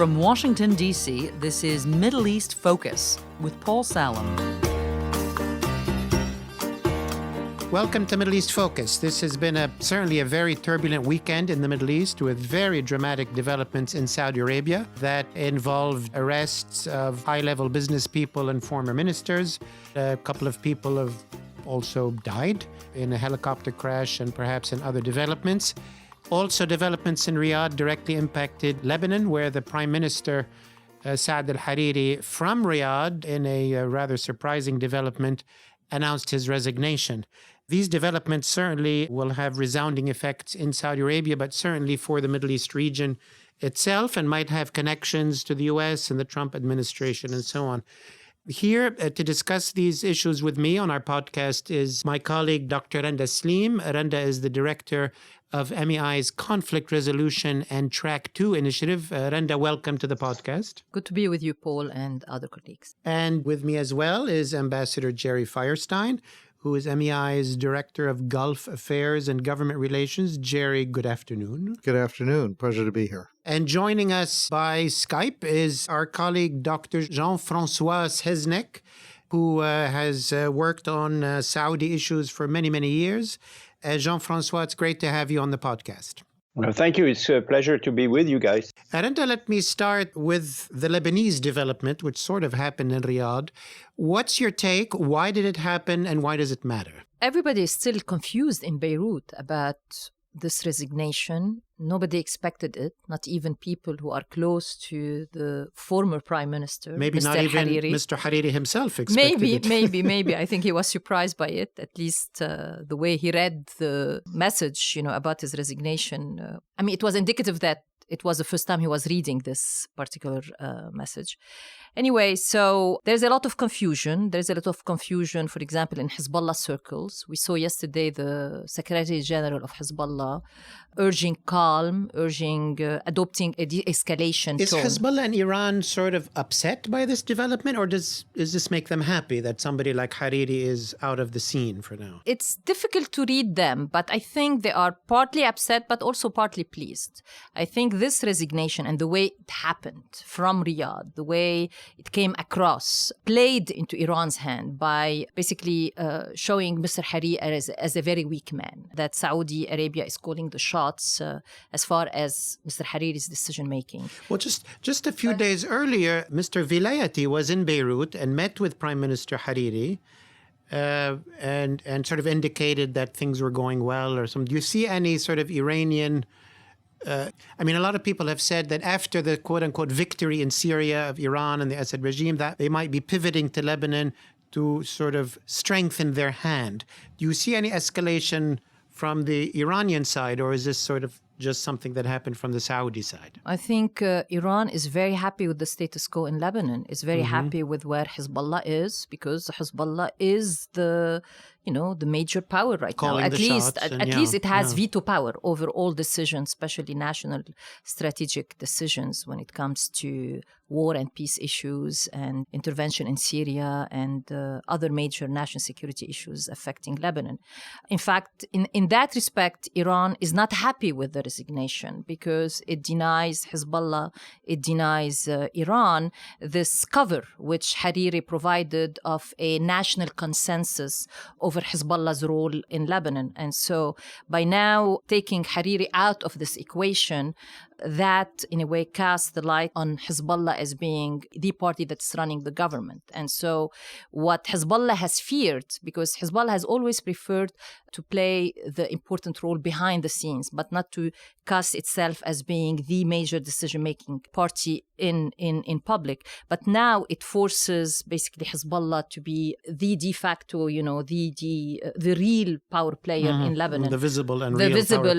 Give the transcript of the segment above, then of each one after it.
From Washington, D.C., this is Middle East Focus with Paul Salem. Welcome to Middle East Focus. This has been certainly a very turbulent weekend in the Middle East with very dramatic developments in Saudi Arabia that involved arrests of high-level business people and former ministers. A couple of people have also died in a helicopter crash and perhaps in other developments. Also, developments in Riyadh directly impacted Lebanon, where the Prime Minister Saad Hariri from Riyadh, in a rather surprising development, announced his resignation. These developments certainly will have resounding effects in Saudi Arabia, but certainly for the Middle East region itself, and might have connections to the U.S. and the Trump administration and so on. Here to discuss these issues with me on our podcast is my colleague, Dr. Randa Slim. Randa is the director of MEI's Conflict Resolution and Track 2 initiative. Randa, welcome to the podcast. Good to be with you, Paul, and other colleagues. And with me as well is Ambassador Gerald Feierstein, who is MEI's Director of Gulf Affairs and Government Relations. Jerry, good afternoon. Good afternoon. Pleasure to be here. And joining us by Skype is our colleague, Dr. Jean-Francois Seznec, who has worked on Saudi issues for many, many years. Jean-Francois, it's great to have you on the podcast. Thank you. It's a pleasure to be with you guys. Randa, let me start with the Lebanese development, which sort of happened in Riyadh. What's your take? Why did it happen and why does it matter? Everybody is still confused in Beirut about this resignation. Nobody expected it, not even people who are close to the former Prime Minister, Maybe Mr. not even Hariri. Mr. Hariri himself expected it. Maybe. I think he was surprised by it, at least the way he read the message, about his resignation. It was indicative that it was the first time he was reading this particular message. Anyway, so there's a lot of confusion. There's a lot of confusion, for example, in Hezbollah circles. We saw yesterday the Secretary General of Hezbollah urging calm, adopting a de-escalation Is tone. Hezbollah and Iran sort of upset by this development, or does this make them happy that somebody like Hariri is out of the scene for now? It's difficult to read them, but I think they are partly upset, but also partly pleased. I think this resignation and the way it happened from Riyadh, the way it came across, played into Iran's hand by basically showing Mr. Hariri as a very weak man, that Saudi Arabia is calling the shots as far as Mr. Hariri's decision-making. Well, just a few days earlier, Mr. Vilayati was in Beirut and met with Prime Minister Hariri and sort of indicated that things were going well or something. Do you see any sort of Iranian... a lot of people have said that after the quote-unquote victory in Syria of Iran and the Assad regime, that they might be pivoting to Lebanon to sort of strengthen their hand. Do you see any escalation from the Iranian side, or is this sort of just something that happened from the Saudi side? I think Iran is very happy with the status quo in Lebanon. Is very happy with where Hezbollah is, because Hezbollah is the major power right now. At least it has veto power over all decisions, especially national strategic decisions when it comes to war and peace issues and intervention in Syria and other major national security issues affecting Lebanon. In fact, in that respect, Iran is not happy with the resignation because it denies Hezbollah, it denies Iran this cover which Hariri provided of a national consensus over Hezbollah's role in Lebanon. And so by now taking Hariri out of this equation, that in a way casts the light on Hezbollah as being the party that's running the government. And so what Hezbollah has feared, because Hezbollah has always preferred to play the important role behind the scenes, but not to cast itself as being the major decision-making party in public. But now it forces basically Hezbollah to be the de facto, the real power player in Lebanon. The visible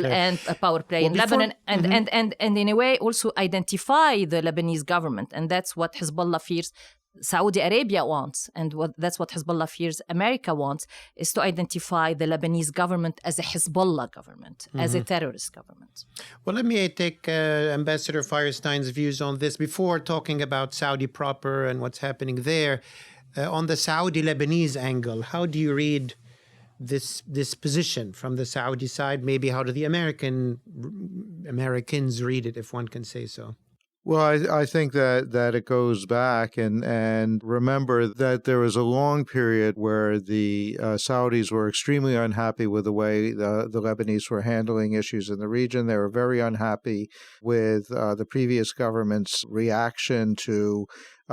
and power player in Lebanon. And in a way also identify the Lebanese government. And that's what Hezbollah fears Saudi Arabia wants, and that's what Hezbollah fears America wants, is to identify the Lebanese government as a Hezbollah government, as a terrorist government. Well, let me take Ambassador Feierstein's views on this before talking about Saudi proper and what's happening there. On the Saudi-Lebanese angle, how do you read this position from the Saudi side? Maybe how do the Americans read it, if one can say so? Well, I think that it goes back and remember that there was a long period where the Saudis were extremely unhappy with the way the Lebanese were handling issues in the region. They were very unhappy with the previous government's reaction to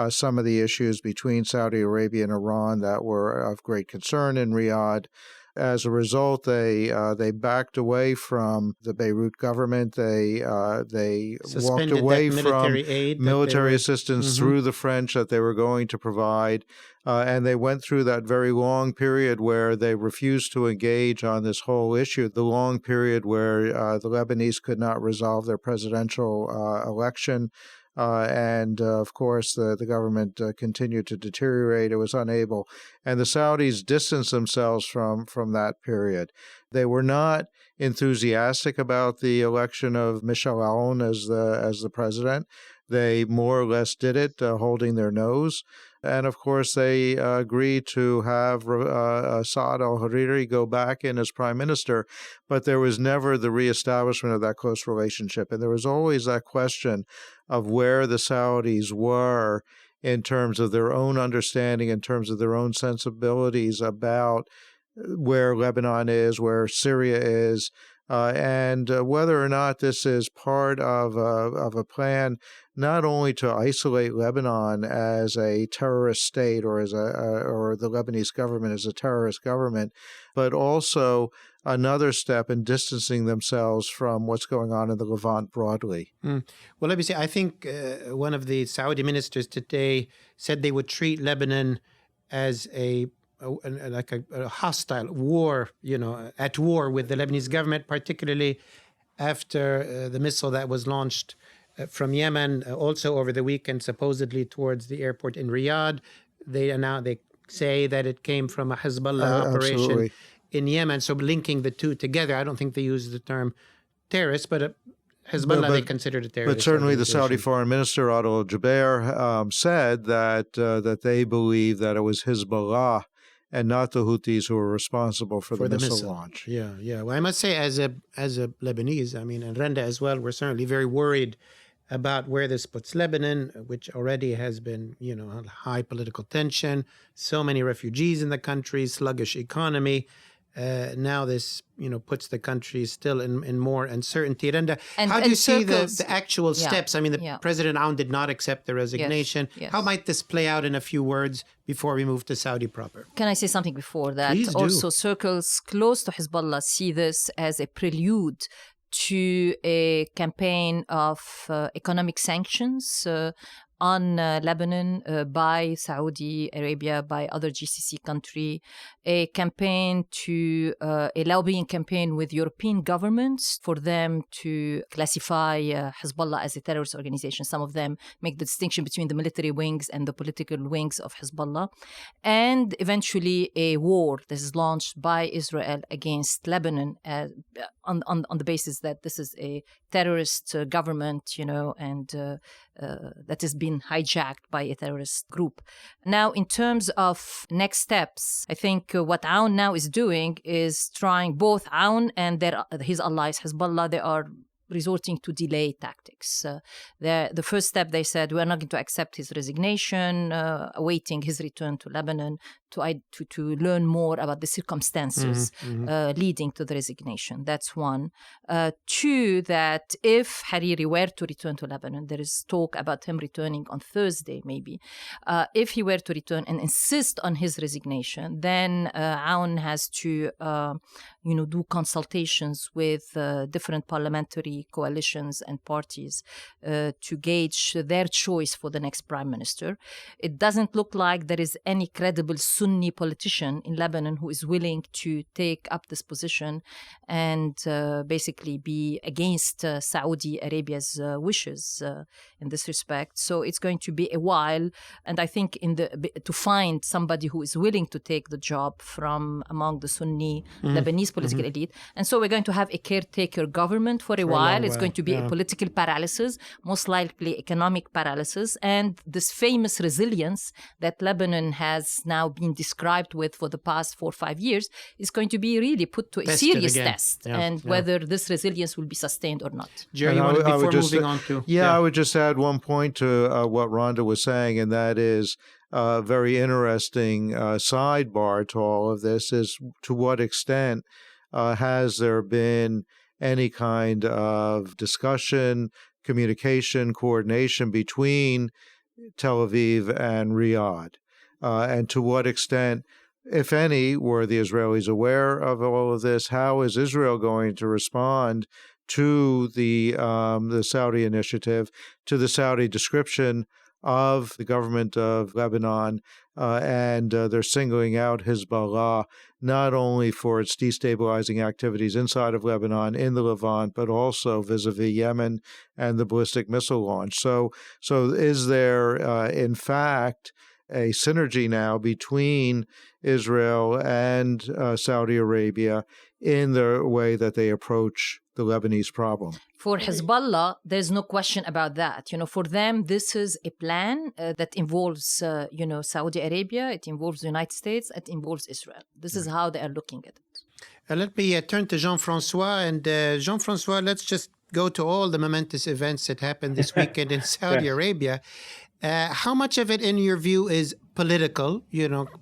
some of the issues between Saudi Arabia and Iran that were of great concern in Riyadh. As a result, they backed away from the Beirut government. They walked away from military assistance through the French that they were going to provide. And they went through that very long period where they refused to engage on this whole issue, the long period where the Lebanese could not resolve their presidential election. Of course, the government continued to deteriorate. It was unable. And the Saudis distanced themselves from that period. They were not enthusiastic about the election of Michel Aoun as the president. They more or less did it, holding their nose. And, of course, they agreed to have Saad Hariri go back in as prime minister, but there was never the reestablishment of that close relationship. And there was always that question of where the Saudis were in terms of their own understanding, in terms of their own sensibilities about where Lebanon is, where Syria is, and whether or not this is part of a plan not only to isolate Lebanon as a terrorist state or or the Lebanese government as a terrorist government, but also another step in distancing themselves from what's going on in the Levant broadly. Well, let me say, I think one of the Saudi ministers today said they would treat Lebanon as a hostile war, at war with the Lebanese government, particularly after the missile that was launched from Yemen, also over the weekend, supposedly towards the airport in Riyadh. They say that it came from a Hezbollah operation in Yemen. So linking the two together, I don't think they use the term terrorist, but Hezbollah they considered a terrorist. But certainly the Saudi Foreign Minister Adel Jubeir said that they believe that it was Hezbollah and not the Houthis who were responsible for the missile launch. Yeah. Well, I must say, as a Lebanese, and Randa as well, we're certainly very worried about where this puts Lebanon, which already has been, high political tension, so many refugees in the country, sluggish economy. Now this, puts the country still in more uncertainty. And how do you see the actual steps? President Aoun did not accept the resignation. Yes. How might this play out in a few words before we move to Saudi proper? Can I say something before that? Please do. Also, circles close to Hezbollah see this as a prelude to a campaign of economic sanctions on Lebanon by Saudi Arabia, by other GCC country, a campaign to a lobbying campaign with European governments for them to classify Hezbollah as a terrorist organization. Some of them make the distinction between the military wings and the political wings of Hezbollah. And eventually a war that is launched by Israel against Lebanon on the basis that this is a terrorist government, and that has been hijacked by a terrorist group. Now, in terms of next steps, I think what Aoun now is doing is trying, both Aoun and his allies, Hezbollah, they are resorting to delay tactics. The first step, they said, we're not going to accept his resignation, awaiting his return to Lebanon to learn more about the circumstances leading to the resignation. That's one. Two, that if Hariri were to return to Lebanon, there is talk about him returning on Thursday, maybe. If he were to return and insist on his resignation, then Aoun has to do consultations with different parliamentary coalitions and parties to gauge their choice for the next prime minister. It doesn't look like there is any credible Sunni politician in Lebanon who is willing to take up this position and basically be against Saudi Arabia's wishes in this respect. So it's going to be a while, and I think to find somebody who is willing to take the job from among the Sunni Lebanese political elite. And so we're going to have a caretaker government for a while. while. It's going to be a political paralysis, most likely economic paralysis, and this famous resilience that Lebanon has now been described with for the past 4 or 5 years is going to be really put to a serious test, whether this resilience will be sustained or not. Jerry, before moving on to... I would just add one point to what Randa was saying, and that is a very interesting sidebar to all of this is to what extent has there been any kind of discussion, communication, coordination between Tel Aviv and Riyadh? And to what extent, if any, were the Israelis aware of all of this? How is Israel going to respond to the Saudi initiative, to the Saudi description of the government of Lebanon, and they're singling out Hezbollah not only for its destabilizing activities inside of Lebanon, in the Levant, but also vis-a-vis Yemen and the ballistic missile launch. So is there, in fact, a synergy now between Israel and Saudi Arabia in the way that they approach the Lebanese problem? For Hezbollah, there's no question about that. For them, this is a plan that involves, Saudi Arabia, it involves the United States, it involves Israel. This is how they are looking at it. Let me turn to Jean-Francois. And Jean-Francois, let's just go to all the momentous events that happened this weekend in Saudi Arabia. How much of it, in your view, is political,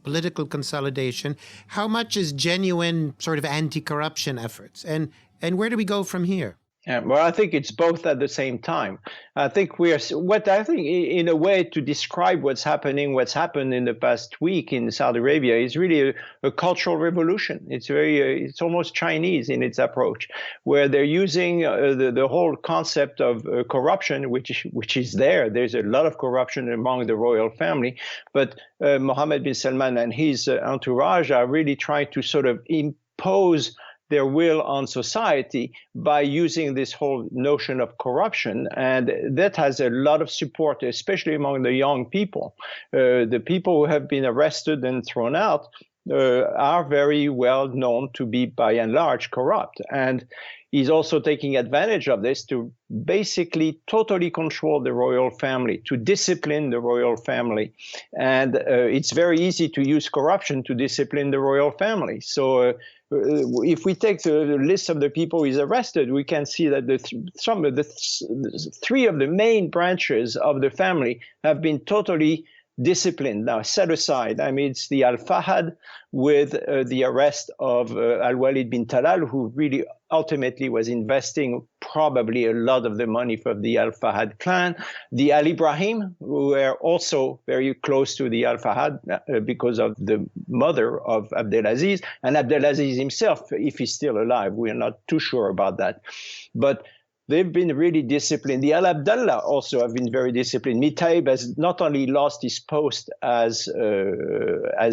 political consolidation? How much is genuine sort of anti-corruption efforts? And where do we go from here? Well, I think it's both at the same time. I think in a way, to describe what's happened in the past week in Saudi Arabia is really a cultural revolution. It's almost Chinese in its approach, where they're using the whole concept of corruption, which is there. There's a lot of corruption among the royal family, but Mohammed bin Salman and his entourage are really trying to sort of impose their will on society by using this whole notion of corruption. And that has a lot of support, especially among the young people. The people who have been arrested and thrown out are very well known to be, by and large, corrupt. And he's also taking advantage of this to basically totally control the royal family, to discipline the royal family. And it's very easy to use corruption to discipline the royal family. So if we take the list of the people he's arrested, we can see that three of the main branches of the family have been totally disciplined. Now, set aside, it's the Al-Fahad with the arrest of Al-Walid bin Talal, who really ultimately was investing probably a lot of the money for the Al-Fahad clan. The Al-Ibrahim, who were also very close to the Al-Fahad because of the mother of Abdelaziz, and Abdelaziz himself, if he's still alive. We are not too sure about that. But they've been really disciplined. The Al-Abdallah also have been very disciplined. Mitaib has not only lost his post as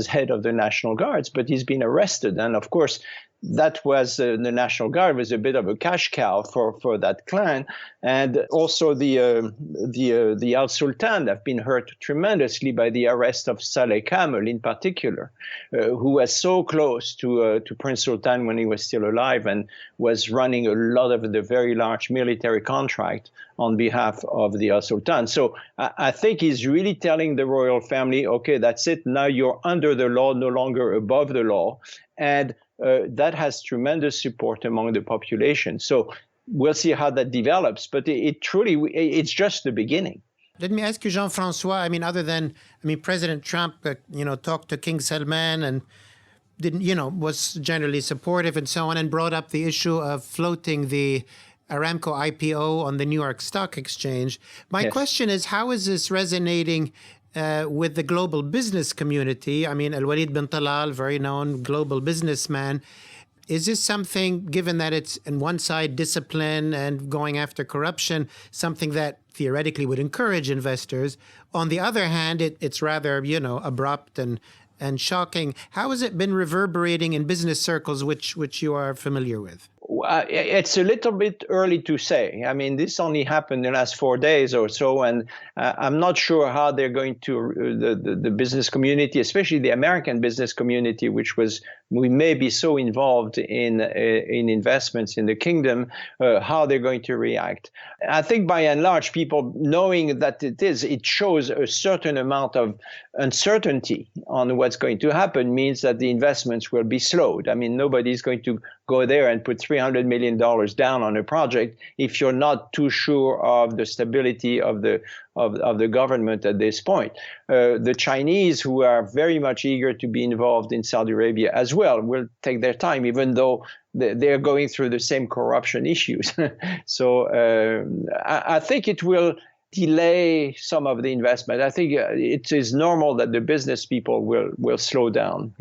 head of the National Guards, but he's been arrested. And of course, that was the National Guard was a bit of a cash cow for that clan. And also the Al Sultan have been hurt tremendously by the arrest of Saleh Kamel in particular, who was so close to Prince Sultan when he was still alive and was running a lot of the very large military contract on behalf of the Al Sultan. So I think he's really telling the royal family, okay, that's it. Now you're under the law, no longer above the law. And that has tremendous support among the population. So we'll see how that develops, but it's just the beginning. Let me ask you, Jean-Francois, President Trump, talked to King Salman and was generally supportive and so on, and brought up the issue of floating the Aramco IPO on the New York Stock Exchange. My question is, how is this resonating with the global business community? Al-Walid bin Talal, very known global businessman. Is this something, given that it's on one side discipline and going after corruption, something that theoretically would encourage investors? On the other hand, it's rather, abrupt and shocking. How has it been reverberating in business circles which you are familiar with? It's a little bit early to say. I mean, this only happened in the last 4 days or so, and I'm not sure how they're going to, the business community, especially the American business community, we may be so involved in investments in the kingdom, how they're going to react. I think by and large, people knowing that it shows a certain amount of uncertainty on what's going to happen means that the investments will be slowed. I mean, nobody's going to go there and put $300 million down on a project if you're not too sure of the stability of the government at this point. The Chinese, who are very much eager to be involved in Saudi Arabia as well, will take their time, even though they're going through the same corruption issues. So I think it will delay some of the investment. I think it is normal that the business people will slow down,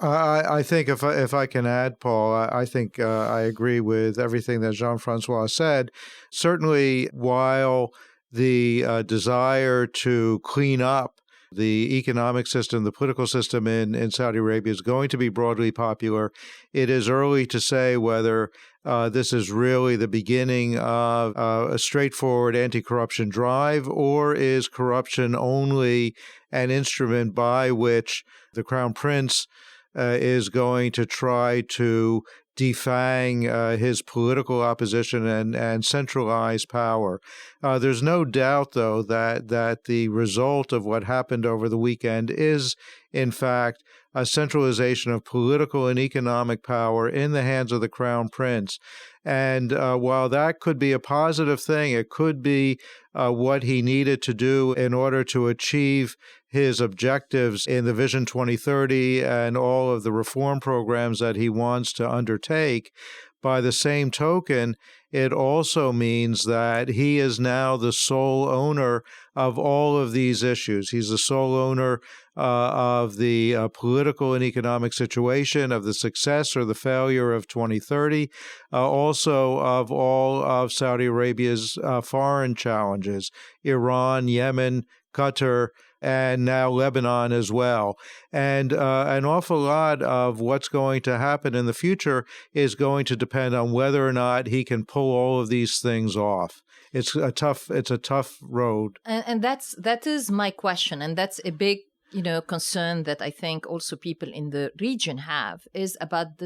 I think if I can add, Paul, I think I agree with everything that Jean-Francois said. Certainly, while the desire to clean up the economic system, the political system in Saudi Arabia is going to be broadly popular, it is early to say whether this is really the beginning of a straightforward anti-corruption drive, or is corruption only an instrument by which the Crown Prince is going to try to defang his political opposition and centralize power. There's no doubt, though, that the result of what happened over the weekend is, in fact, a centralization of political and economic power in the hands of the Crown Prince. And while that could be a positive thing, it could be what he needed to do in order to achieve his objectives in the Vision 2030 and all of the reform programs that he wants to undertake. By the same token, it also means that he is now the sole owner of all of these issues. He's the sole owner of the political and economic situation, of the success or the failure of 2030, also of all of Saudi Arabia's foreign challenges, Iran, Yemen, Qatar, and now Lebanon as well. And an awful lot of what's going to happen in the future is going to depend on whether or not he can pull all of these things off. It's a tough road. And that is my question, and that's a big concern that I think also people in the region have, is about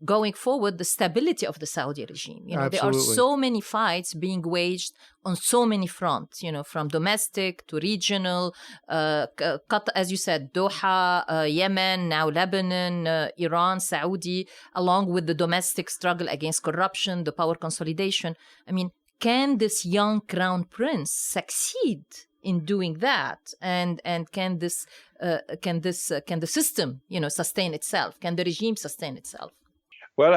going forward, the stability of the Saudi regime. There are so many fights being waged on so many fronts, from domestic to regional, Qatar, as you said, Doha, Yemen, now Lebanon, Iran, Saudi, along with the domestic struggle against corruption, the power consolidation. I mean, can this young crown prince succeed in doing that, and can the system sustain itself? Can the regime sustain itself? Well,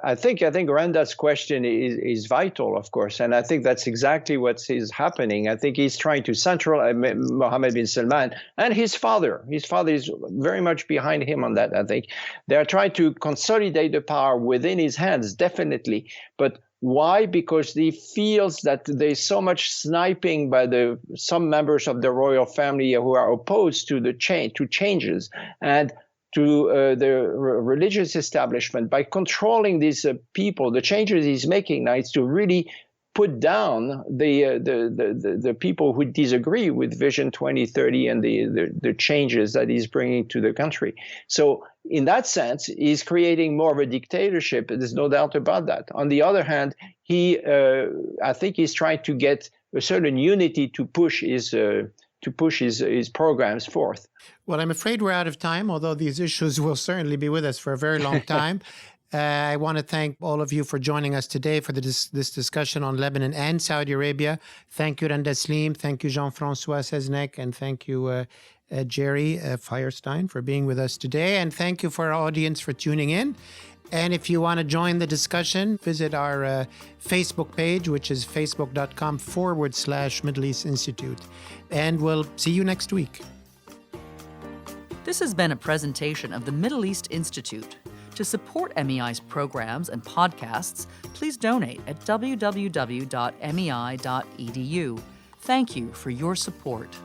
I think Randa's question is vital, of course, and I think that's exactly what is happening. I think he's trying to centralize Mohammed bin Salman and his father. His father is very much behind him on that. I think they're trying to consolidate the power within his hands, definitely, but why? Because he feels that there's so much sniping by some members of the royal family who are opposed to changes and to the religious establishment. By controlling these people, the changes he's making now is to really put down the people who disagree with Vision 2030 and the changes that he's bringing to the country. So in that sense, he's creating more of a dictatorship. There's no doubt about that. On the other hand, I think he's trying to get a certain unity to push his programs forth. Well, I'm afraid we're out of time, although these issues will certainly be with us for a very long time. I want to thank all of you for joining us today for this discussion on Lebanon and Saudi Arabia. Thank you, Randa Slim. Thank you, Jean-Francois Seznec. And thank you, Jerry Feierstein, for being with us today. And thank you for our audience for tuning in. And if you want to join the discussion, visit our Facebook page, which is facebook.com/Middle East Institute. And we'll see you next week. This has been a presentation of the Middle East Institute. To support MEI's programs and podcasts, please donate at www.mei.edu. Thank you for your support.